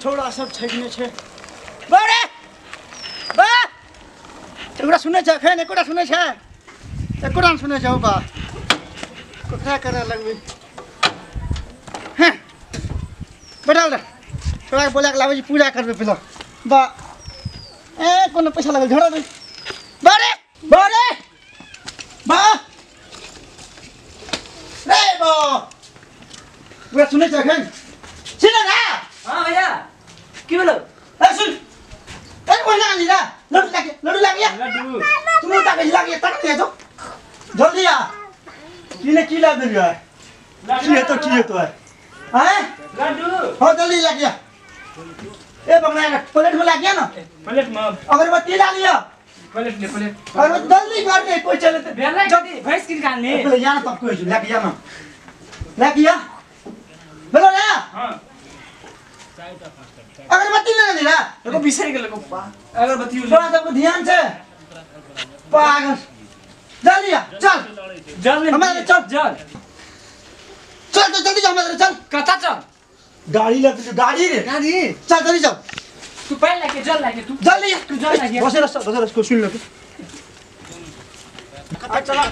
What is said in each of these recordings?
छोड़ा सब छैने छे बड़े बा एउटा सुने छ खै एकोटा सुने छ एकोटा सुने छ बा कोठा करे लगबे हैं बैठा ले छोरा बोला के लावे पूजा करबे पहले बा ए कोनो पैसा लगल झड़ा दे बड़े बड़े बा रे बा पूरा सुने छ खै सुन ना हां भैया की बोलो ए सुन ए बोला ली ना लड्डू लाग गया लड्डू तुम उता कैसे लाग गया तक ले जाओ जल्दी आ किने की लाग दिया है की है तो है हैं लड्डू हो जल्दी लाग गया ए बंगला प्लेट में लाग गया ना प्लेट में अगरबत्ती ला लिया प्लेट ले प्लेट और जल्दी कर दे कोई चले तो बेला जल्दी भैंस की निकालनी पहले यहाँ तब कोई लाग गया ना लाग गया बोलो ना हां अगरबत्ती ले लीला देखो बिसर गेल को अगरबत्ती थोड़ा सा ध्यान से पागल जल्दी आ चल जल्दी हमारे चल चल चल तो जल्दी हमारे चल कता चल गाड़ी ले गाड़ी रे गाड़ी चल जल्दी चल तू पहले लेके चल लेके तू जल्दी तू चल लेके बस को सुन लो चला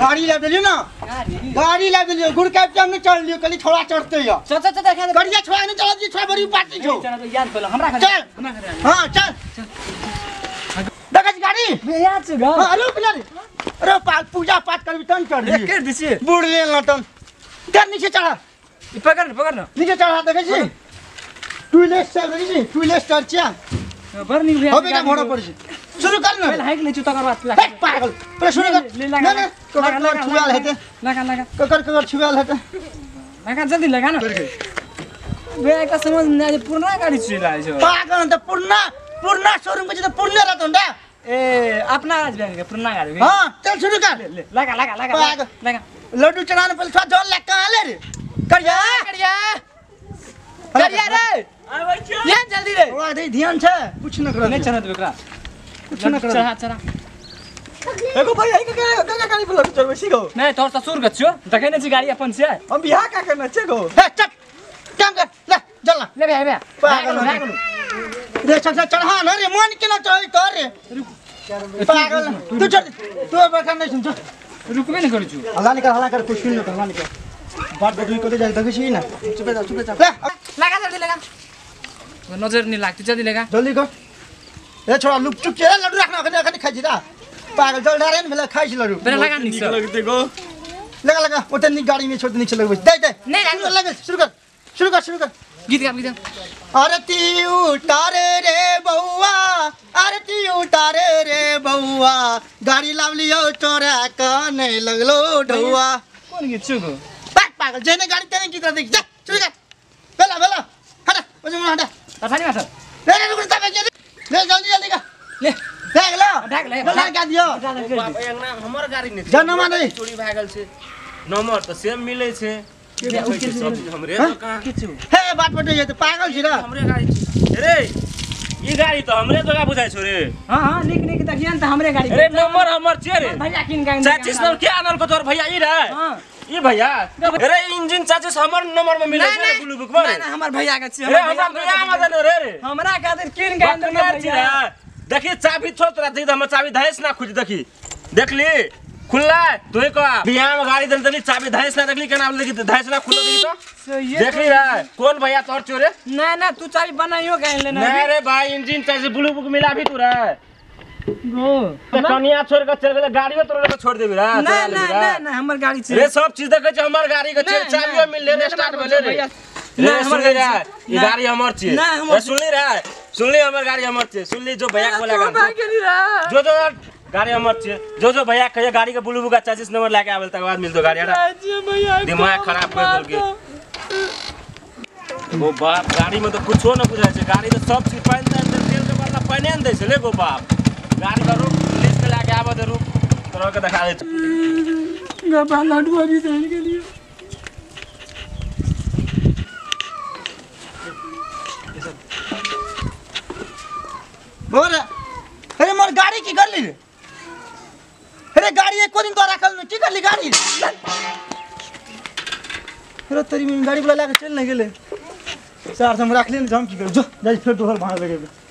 गाड़ी ले दियो ना गाड़ी ले दियो गुड़ का टाइम में चल लियो कली छोड़ा चढ़ते हो चल चल देखा गाड़िया छोड़ा नहीं चला जी छोड़ा बड़ी पार्टी छो चल तो याद पहले हमरा चल हां चल देखा गाड़ी मैं याद से घर अरे पिला अरे पूजा पाठ करबी तन चढ़ एक कर दिसे बूढ़ ले लटन कर नीचे चढ़ा पकड़ ना नीचे चढ़ा देखे छी टूलेट से देखे छी टूलेट चढ़चा बर नहीं भैया हो बेटा भोड़ा पड़ छी शुरू कर ना पहले हाइक ले चुता करवा ए पागल पहले शुरू कर ना ना ककर छुआल हेते लगा ककर छुआल हेते लगा जल्दी लगा ना वे का समझ नहीं आज पुराना गाड़ी चला है पागल त पूर्णा शोरूम के त पूर्ण रहत ना ए अपना आज बैंक के पुराना गाड़ी हां चल शुरू कर लगा लड्डू चढ़ाने पहले थोड़ा जोर लग कहां ले रे करिया रे ये जल्दी रे ओए दे ध्यान से कुछ न कर नहीं चढ़ा दे एकरा कुछ न कर चढ़ा देखो भाई आई का गाड़ी पर चढ़ बेसी गो नहीं तोर ससुर के छियो देखे नहीं छी गाड़ी अपन से हम बियाह का करना छे गो ए चल काम कर ले चल ना ले भैया पागल रे चढ़ा ना रे मन के ना चढ़ी कर रे पागल तू चढ़ तू बैठा नहीं सुन रुकबे नहीं करू छु हल्ला कर कुछ सुन हल्ला निकल बात बैठे को जाए देखे छी ना चुप जा ले लगा जल्दी लगा नजर नहीं लागती जल्दी लगा जल्दी कर ए छोरा लुक चुप के लड्डू राखना अखनी खाइ छी रा पागल जल डारे न भेला खाइ छी लड्डू पहले लगा नहीं सर लगते गो लगा ओते नी गाड़ी में छोड़ नीचे लगबे दे नहीं लगा शुरू कर गीत गा आरती उतारे रे बउआ आरती उतारे रे बउआ गाड़ी लाव लियो तोरा काने लगलो ढौआ कौन गीत छु गो पागल जेने गाड़ी तेने की कर देख जा शुरू कर बेला हटा ओजे मुंह हटा तफानी माथर ले रुक ता ले जल्दी का ले ढाक ले का दियो बाप एंगना हमर गाड़ी नहीं जनमा नहीं चोरी भ गेल छै नंबर त सेम मिलै छै सब चीज हमरे कहां किछु हे बात बटे ये तो पागल छी रा हमरे गाड़ी छै रे ई गाड़ी तो हमरे जगह बुझाइ छौ रे हां निक देखियन त हमरे गाड़ी रे नंबर हमर छै रे भैया किन गाड़ी 36 नंबर के आनल को तोर भैया ई रे हां ई भैया रे इंजन 36 हमर नंबर में मिलै छै ब्लू बुक में नहीं हमर भैया के छी रे हमरा भैया में देनो रे हमरा खातिर किन गाड़ी भैया देखी चाबी छो तोरा दे हमर चाबी धैस ना खुज देखी देखली खुल्ला तोय का बियाह में गाड़ी दल दली चाबी धैस ना देखली केना देखी धैस ना खुल्ला देखी तो देखली रे कौन भैया तोर चोरे ना तू चाबी बनाइयो गाड़ी लेना नहीं रे भाई इंजन चाहिए ब्लू बुक मिला भी तू रे गो कनिया छोड़ के चल गेले गाड़ियो तोरे के छोड़ देबी रे ना हमर गाड़ी छै रे सब चीज देखे छै हमर गाड़ी के छै चाबियो मिल ले स्टार्ट भेले रे रे सुन रे ई गाड़ी हमर छै रे सुन ले हमर गाड़ी हमर छै सुन ले जो भैया के बोला जो गाड़ी हमर छै जो भैया कहे गाड़ी के ब्लू बुक 36 नंबर लेके आवेल तक बाद मिलतो गाड़ी हटा दिमाग खराब कर देलके वो बाप गाड़ी में तो कुछो न बुझाय छै गाड़ी तो सब चीज पाइन दे तेल के बदला पाइन न दै छै ले गो बाप गाड़ी का रुक पुलिस के लेके आबे दे रुक तोरा के दिखा दे गबा लड्डू अभी देन के लिए बोल अरे मोर गाड़ी की कर ली अरे गाड़ी एको दिन तो रखल न की कर ली गाड़ी अरे तेरी में गाड़ी बुला के चल नहीं गेले चार हम रख लेने हम की कर जो जाई फिर दोहर भाड़ लगे